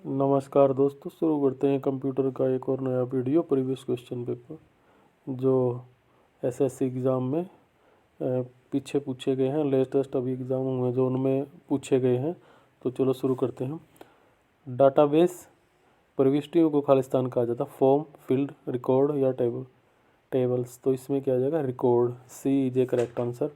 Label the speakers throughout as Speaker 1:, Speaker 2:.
Speaker 1: नमस्कार दोस्तों, शुरू करते हैं कंप्यूटर का एक और नया वीडियो। प्रीवियस क्वेश्चन पेपर जो एसएससी एग्ज़ाम में पीछे पूछे गए हैं, लेटेस्ट अभी एग्ज़ाम हुए जो उनमें पूछे गए हैं। तो चलो शुरू करते हैं। डाटाबेस प्रविष्टियों को खालिस्तान कहा जाता है। फॉर्म, फील्ड, रिकॉर्ड या टेबल्स। तो इसमें क्या आ जाएगा? Record. C is a correct answer.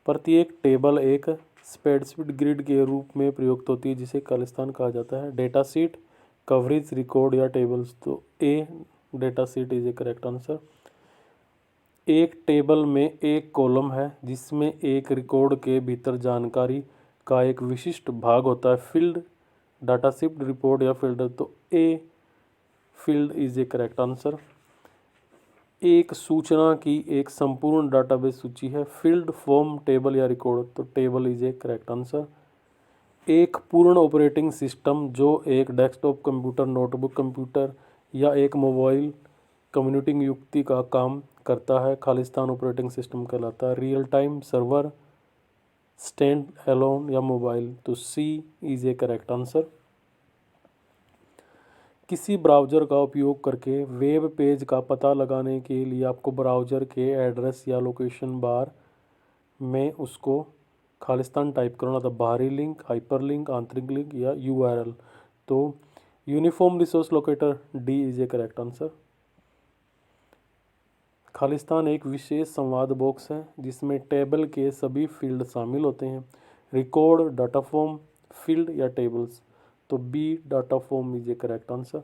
Speaker 1: प्रत्येक टेबल एक स्प्रेडशीट ग्रिड के रूप में प्रयुक्त होती है जिसे खालिस्तान कहा जाता है। डेटा शीट, कवरेज, रिकॉर्ड या टेबल्स। तो A data sheet is a correct answer. एक टेबल में एक कॉलम है जिसमें एक रिकॉर्ड के भीतर जानकारी का एक विशिष्ट भाग होता है। फील्ड, डाटा शीट, रिपोर्ट या फिल्टर। तो a field is a correct answer. एक सूचना की एक संपूर्ण डाटाबेस सूची है। फील्ड, फॉर्म, टेबल या रिकॉर्ड। तो table is a correct answer. एक पूर्ण ऑपरेटिंग सिस्टम जो एक डेस्कटॉप कंप्यूटर, नोटबुक कंप्यूटर या एक मोबाइल कंप्यूटिंग युक्ति का काम करता है, खालिस्तान ऑपरेटिंग सिस्टम कहलाता है। Real time, server, stand alone या मोबाइल। तो C is a correct answer. किसी ब्राउज़र का उपयोग करके वेब पेज का पता लगाने के लिए आपको ब्राउज़र के एड्रेस या लोकेशन बार में उसको खालिस्तान टाइप करना था। बाहरी लिंक, हाइपरलिंक, आंतरिक लिंक या यूआरएल। तो uniform resource locator, D is a correct answer. Khalistan एक विशेष संवाद बॉक्स है जिसमें टेबल के सभी फील्ड शामिल होते हैं। रिकॉर्ड, डाटा फॉर्म, फील्ड या टेबल्स। तो B data form is a correct answer.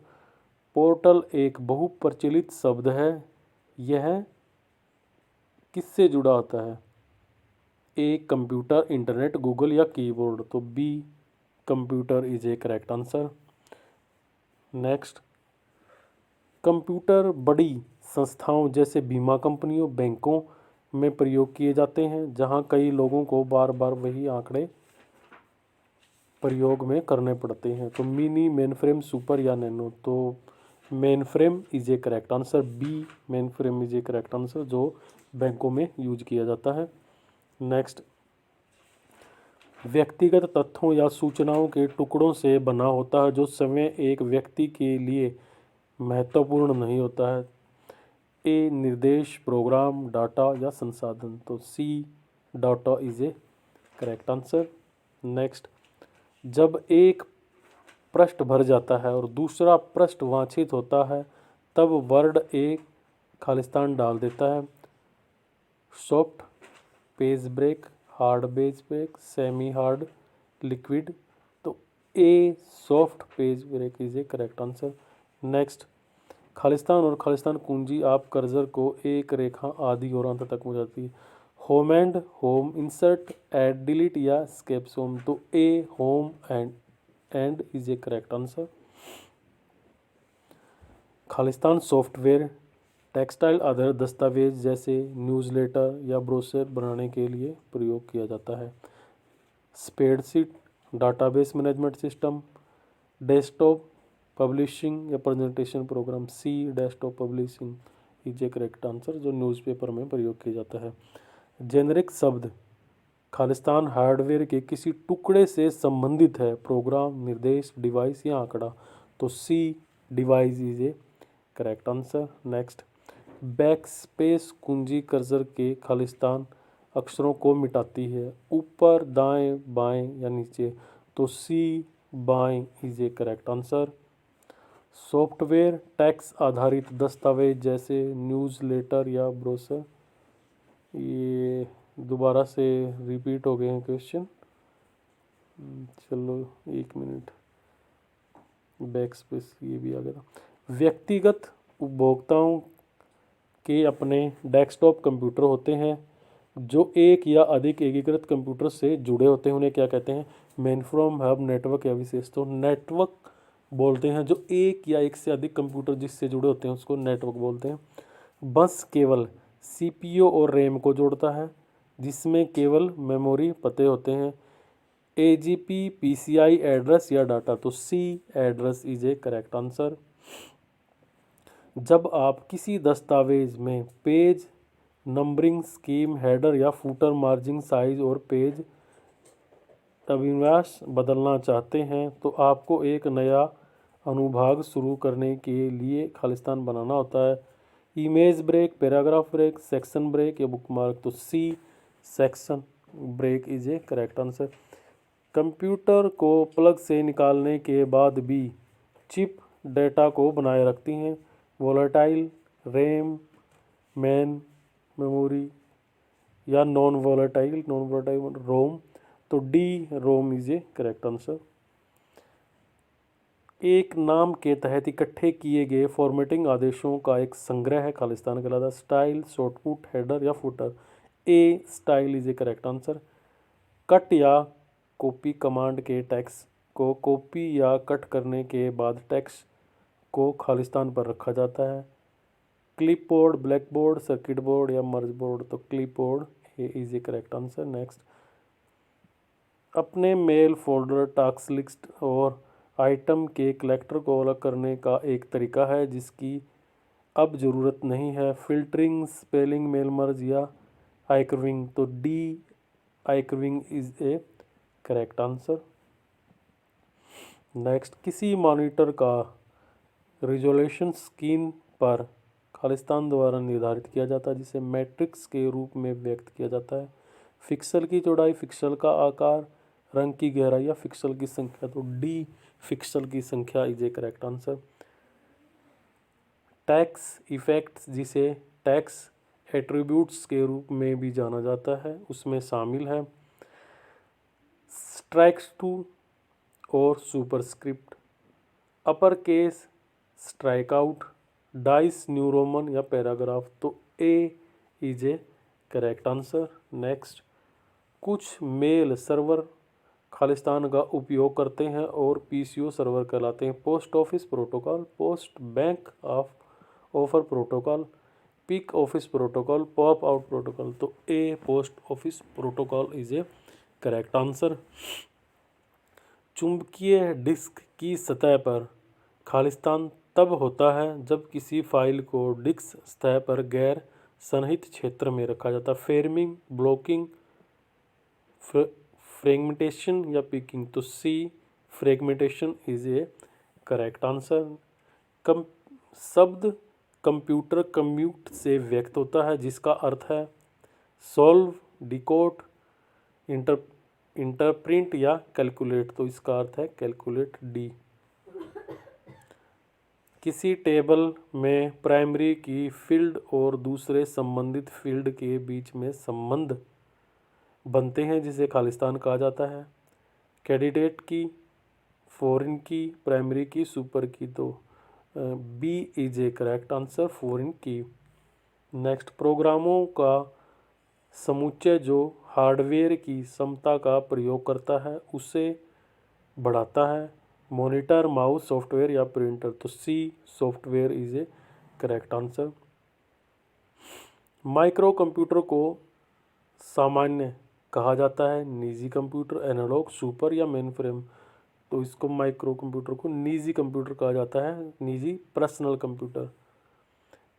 Speaker 1: Portal एक बहुप्रचलित शब्द है। यह किससे जुड़ा होता है? ए कंप्यूटर, इंटरनेट, गूगल या कीबोर्ड। तो B computer is a correct answer. Next, computer बड़ी संस्थाओं जैसे बीमा कंपनियों, बैंकों में प्रयोग किए जाते हैं जहां कई लोगों को बार बार वही आंकड़े प्रयोग में करने पड़ते हैं। तो मिनी, मेनफ्रेम, सुपर या नैनो। तो mainframe is a correct answer. B mainframe is a correct answer जो बैंकों में यूज किया जाता है। नेक्स्ट, व्यक्तिगत तथ्यों या सूचनाओं के टुकड़ों से बना होता है जो स्वयं एक व्यक्ति के लिए महत्वपूर्ण नहीं होता है। ए निर्देश, प्रोग्राम, डाटा या संसाधन। तो C data is a correct answer. Next, जब एक पृष्ठ भर जाता है और दूसरा पृष्ठ वांछित होता है तब वर्ड एक खालिस्तान डाल देता है। Soft page break, hard page break, semi hard, liquid. तो A soft page break is a correct answer. Next, खालिस्तान और खालिस्तान कुंजी आप कर्सर को एक रेखा आदि और अंत तक पहुंचाती है। Home end home, insert, add, delete या स्केप्स होम। तो A home end is a correct answer. खालिस्तान सॉफ्टवेयर टेक्सटाइल अदर दस्तावेज जैसे न्यूज़लेटर या ब्रोशर बनाने के लिए प्रयोग किया जाता है। Spreadsheet, database management system, desktop publishing या presentation program. C desktop publishing is a correct answer जो न्यूज़पेपर में प्रयोग किया जाता है। जेनरिक शब्द खालिस्तान हार्डवेयर के किसी टुकड़े से संबंधित है। प्रोग्राम, निर्देश, डिवाइस या आंकड़ा। तो C device is a correct answer. Next, backspace कुंजी कर्सर के खालिस्तान अक्षरों को मिटाती है। ऊपर, दाएं, बाएं या नीचे। तो सी बाएं is a correct answer. Software tax आधारित दस्तावेज जैसे न्यूज़लेटर या ब्रोशर। ये दोबारा से रिपीट हो गए हैं क्वेश्चन। चलो एक मिनट, बैक स्पेस ये भी आ गया था। व्यक्तिगत उपभोक्ताओं के अपने डेस्कटॉप कंप्यूटर होते हैं जो एक या अधिक एकीकृत कंप्यूटर से जुड़े होते हैं। उन्हें क्या कहते हैं? मेनफ्रेम, हब, नेटवर्क या विशेष। तो नेटवर्क बोलते हैं जो एक या एक से अधिक कंप्यूटर जिससे जुड़े होते हैं उसको नेटवर्क बोलते हैं। बस केवल सीपीयू और रैम को जोड़ता है जिसमें केवल मेमोरी पते होते हैं। एजीपी, पीसीआई, एड्रेस या डाटा। तो C address is a correct answer. जब आप किसी दस्तावेज में पेज नंबरिंग स्कीम, हेडर या फुटर, मार्जिन साइज और पेज अभिविन्यास बदलना चाहते हैं तो आपको एक नया अनुभाग शुरू करने के लिए खालिस्तान बनाना होता है। Image break, paragraph break, section break या बुकमार्क, तो C section break is a correct answer. Computer को प्लग से निकालने के बाद भी चिप डेटा को बनाए रखती हैं। वोलेटाइल, रैम, मेन मेमोरी या नॉन वोलेटाइल रोम, तो D Rome is a correct answer. एक नाम के तहत इकट्ठे किए गए फॉर्मेटिंग आदेशों का एक संग्रह है खालिस्तान कहलाता है। स्टाइल, शॉर्टपुट, हेडर या footer, A style is a correct answer. Cut या कॉपी कमांड के टेक्स्ट को कॉपी या कट करने के बाद टेक्स्ट को खालिस्तान पर रखा जाता है। Clipboard, black board, circuit board या मर्ज बोर्ड, तो clipboard is a correct answer. Next, अपने मेल फोल्डर, टास्क लिस्ट और आइटम के कलेक्टर को अलग करने का एक तरीका है जिसकी अब ज़रूरत नहीं है। फिल्टरिंग, स्पेलिंग, मेल मर्ज या आर्काइविंग, तो D archiving is a correct answer. Next, किसी मॉनिटर का रिजोल्यूशन स्क्रीन पर खालिस्तान द्वारा निर्धारित किया जाता है जिसे मैट्रिक्स के रूप में व्यक्त किया जाता है। पिक्सल की चौड़ाई, पिक्सल का आकार, रंग की गहराई या पिक्सल की संख्या, तो डी पिक्सल की संख्या is a correct answer. Tax effects, जिसे टैक्स एट्रीब्यूट्स के रूप में भी जाना जाता है, उसमें शामिल है स्ट्राइक्स टू और superscript, upper case, strike out, dice, new roman या पैराग्राफ, तो A is a correct answer. Next, कुछ मेल सर्वर खालिस्तान का उपयोग करते हैं और पीसीओ सर्वर कहलाते हैं। Post office protocol, post bank offer protocol, pick office protocol, pop out protocol, तो A post office protocol is a correct answer. चुंबकीय डिस्क की सतह पर खालिस्तान तब होता है जब किसी फाइल को डिस्क सतह पर गैर सन्निहित क्षेत्र में रखा जाता है। फ्रेमिंग, ब्लॉकिंग, फ्रेगमेंटेशन या पिकिंग, तो C fragmentation is a correct answer. शब्द कंप्यूटर कम्यूट से व्यक्त होता है जिसका अर्थ है सॉल्व, डिकोड, इंटरप्रिंट या कैलकुलेट, तो इसका अर्थ है कैलकुलेट, डी। किसी टेबल में प्राइमरी की फील्ड और दूसरे संबंधित फील्ड के बीच में संबंध बनते हैं जिसे खालिस्तान कहा जाता है। कैंडिडेट की, फॉरेन की, प्राइमरी की, सुपर की, तो B is a correct answer, foreign key. Next, प्रोग्रामों का समुच्चय जो हार्डवेयर की क्षमता का प्रयोग करता है उसे बढ़ाता है। मॉनिटर, माउस, सॉफ्टवेयर या प्रिंटर, तो C software is a correct answer. Micro computer को सामान्य कहा जाता है। निजी कंप्यूटर, एनालॉग, सुपर या मेनफ्रेम, तो इसको माइक्रो कंप्यूटर को निजी कंप्यूटर कहा जाता है, निजी पर्सनल कंप्यूटर।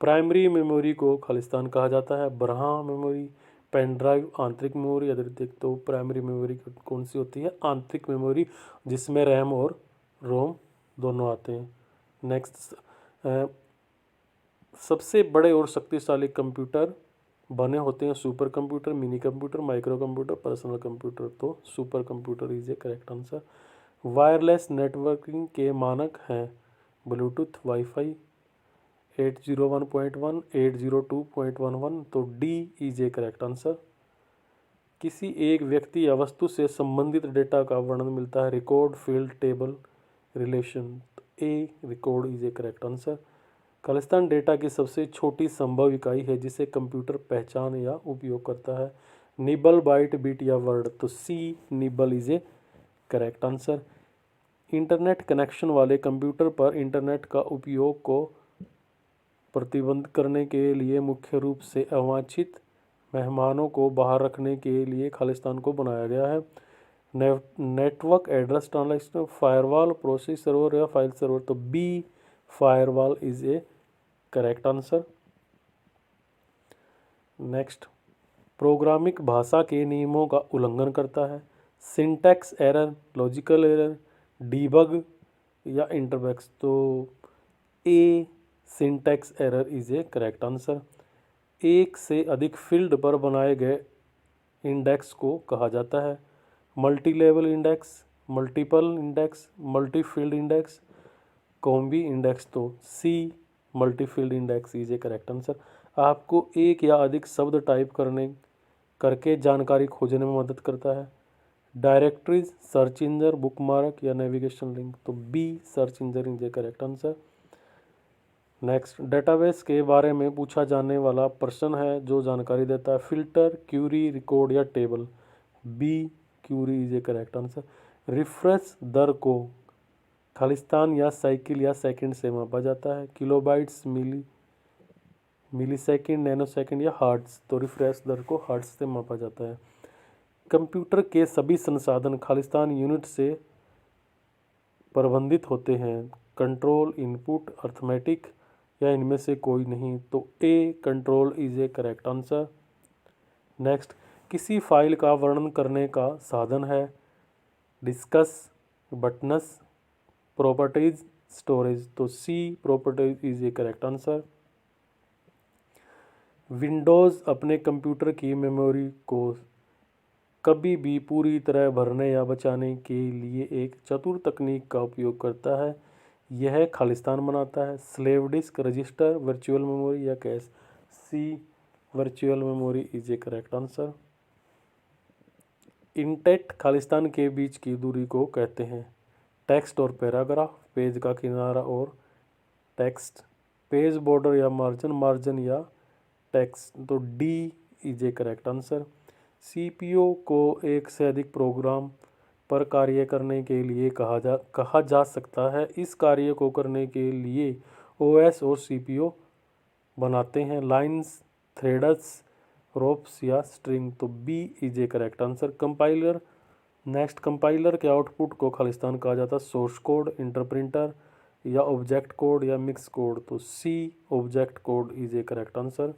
Speaker 1: प्राइमरी मेमोरी को खालिस्तान कहा जाता है। ब्रहा मेमोरी, पेन ड्राइव, आंतरिक मेमोरी, अतिरिक्त, तो प्राइमरी मेमोरी कौन सी होती है? आंतरिक मेमोरी, जिसमें रैम और रोम दोनों आते हैं। नेक्स्ट, सबसे बड़े और शक्तिशाली कंप्यूटर बने होते हैं super computer, mini computer, micro computer, personal computer, तो super computer is a correct answer. Wireless networking के मानक हैं ब्लूटूथ, वाईफाई, 801.1, 802.11, तो D is a correct answer. किसी एक व्यक्ति या वस्तु से संबंधित डेटा का वर्णन मिलता है। Record, field, table, relation, A record is a correct answer. Khalistan data की सबसे छोटी संभव इकाई है जिसे कंप्यूटर पहचान या उपयोग करता है। निबल, बाइट, बिट या वर्ड, तो C nibble is a correct answer. Internet connection वाले कंप्यूटर पर इंटरनेट का उपयोग को प्रतिबंध करने के लिए मुख्य रूप से अवांछित मेहमानों को बाहर रखने के लिए खालिस्तान को बनाया गया है। Network address translation, firewall, process server या फाइल सर्वर, तो B firewall is a correct answer. Next, programming भाषा के नियमों का उल्लंघन करता है। Syntax error, logical error, debug या इंटरबैक्स। तो A syntax error is a correct answer. एक से अधिक फील्ड पर बनाए गए इंडेक्स को कहा जाता है multi level index, multiple index, multi field index, combi index. तो C multi field index is a correct answer. आपको एक या अधिक शब्द टाइप करके जानकारी खोजने में मदद करता है डायरेक्टरीज, सर्च इंजन, बुकमार्क या नेविगेशन लिंक। तो B search engine is a correct answer. Next, database के बारे में पूछा जाने वाला प्रश्न है जो जानकारी देता है फिल्टर, क्यूरी, रिकॉर्ड या table. B query is a correct answer. Refresh दर को खालिस्तान या साइकिल या सेकंड से मापा जाता है किलोबाइट्स, मिली सेकंड, नैनो सेकंड या हर्ट्ज। तो रिफ्रेश दर को हर्ट्ज से मापा जाता है। कंप्यूटर के सभी संसाधन खालिस्तान यूनिट से प्रबंधित होते हैं कंट्रोल, इनपुट, अर्थमेटिक या इनमें से कोई नहीं। तो A control is a correct answer. Next, किसी फाइल का वर्णन करने का साधन है डिस्कस, बटनस, प्रॉपर्टीज, स्टोरेज। तो C properties is a correct answer. Windows अपने कंप्यूटर की मेमोरी को कभी भी पूरी तरह भरने या बचाने के लिए एक चतुर तकनीक का उपयोग करता है। यह खालिस्तान बनाता है slave disk, register, virtual memory या cache. C virtual memory is a correct answer. इंटेट खालिस्तान के बीच की दूरी को कहते हैं टेक्स्ट और पैराग्राफ, पेज का किनारा और टेक्स्ट, पेज बॉर्डर या मार्जिन, मार्जिन या टेक्स्ट। तो D is a correct answer. CPU को एक से अधिक प्रोग्राम पर कार्य करने के लिए कहा जा सकता है। इस कार्य को करने के लिए ओएस और सीपीयू बनाते हैं लाइंस, थ्रेड्स, रोप्स या स्ट्रिंग। तो B is a correct answer. Compiler, next, compiler के आउटपुट को खालिस्तान कहा जाता है सोर्स कोड, इंटरप्रिटर या ऑब्जेक्ट कोड या मिक्स कोड। तो C object code is a correct answer.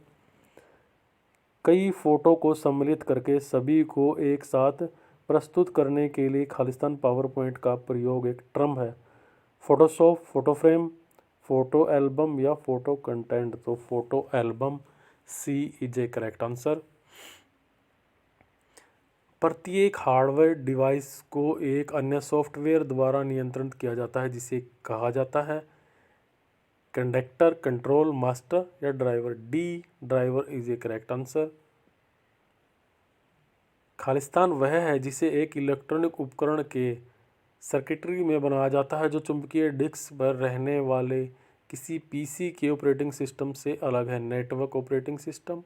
Speaker 1: कई फोटो को सम्मिलित करके सभी को एक साथ प्रस्तुत करने के लिए खालिस्तान पावर पॉइंट का प्रयोग एक टर्म है Photoshop, photo frame, photo album या फोटो कंटेंट। तो photo album, C is a correct answer. प्रत्येक हार्डवेयर डिवाइस को एक अन्य सॉफ्टवेयर द्वारा नियंत्रित किया जाता है जिसे कहा जाता है कंडक्टर, कंट्रोल, मास्टर या driver. D driver is a correct answer. Khalistan वह है जिसे एक इलेक्ट्रॉनिक उपकरण के सर्किटरी में बनाया जाता है जो चुंबकीय डिस्क पर रहने वाले किसी पीसी के ऑपरेटिंग सिस्टम से अलग है network operating system,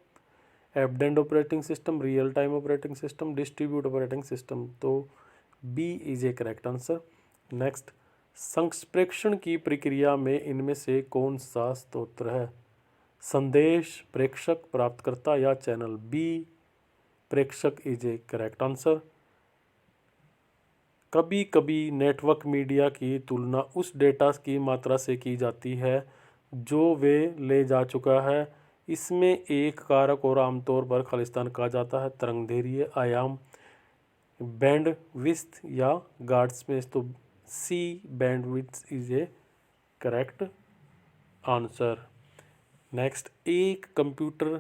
Speaker 1: embedded operating system, real time operating system, distribute operating system. तो B is a correct answer. Next, संप्रेषण की प्रक्रिया में इनमें से कौन सा स्रोत है संदेश, प्रेषक, प्राप्तकर्ता या चैनल। बी प्रेषक इज ए करेक्ट आंसर। कभी कभी नेटवर्क मीडिया की तुलना उस डेटा की मात्रा से की जाती है जो वे ले जा चुका है। इसमें एक कारक और आमतौर पर खालिस्तान कहा जाता है तरंगदैर्घ्य, आयाम, बैंडविड्थ या गार्ड स्पेस। तो C bandwidth is a correct answer. Next, एक कंप्यूटर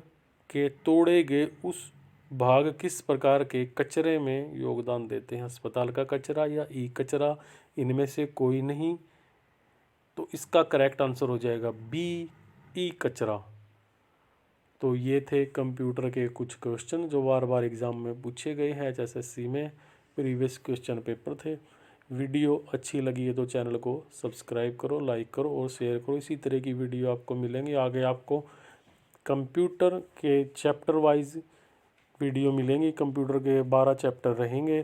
Speaker 1: के तोड़े गए उस भाग किस प्रकार के कचरे में योगदान देते हैं अस्पताल का कचरा या ई कचरा, इनमें से कोई नहीं। तो इसका करेक्ट आंसर हो जाएगा बी ई कचरा। तो ये थे कंप्यूटर के कुछ क्वेश्चन जो बार बार एग्ज़ाम में पूछे गए हैं एचएसएससी में, प्रीवियस क्वेश्चन पेपर थे। वीडियो अच्छी लगी है तो चैनल को सब्सक्राइब करो, लाइक करो और शेयर करो। इसी तरह की वीडियो आपको मिलेंगी। आगे आपको कंप्यूटर के चैप्टर वाइज वीडियो मिलेंगी। कंप्यूटर के 12 चैप्टर रहेंगे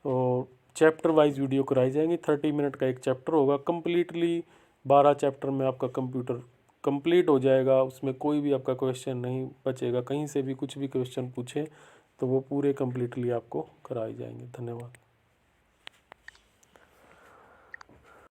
Speaker 1: और चैप्टर वाइज वीडियो कराई जाएंगी। 30 मिनट का एक चैप्टर होगा। कम्प्लीटली 12 चैप्टर में आपका कंप्यूटर कंप्लीट हो जाएगा। उसमें कोई भी आपका क्वेश्चन नहीं बचेगा। कहीं से भी कुछ भी क्वेश्चन पूछे तो वो पूरे कंप्लीटली आपको कराए जाएंगे। धन्यवाद।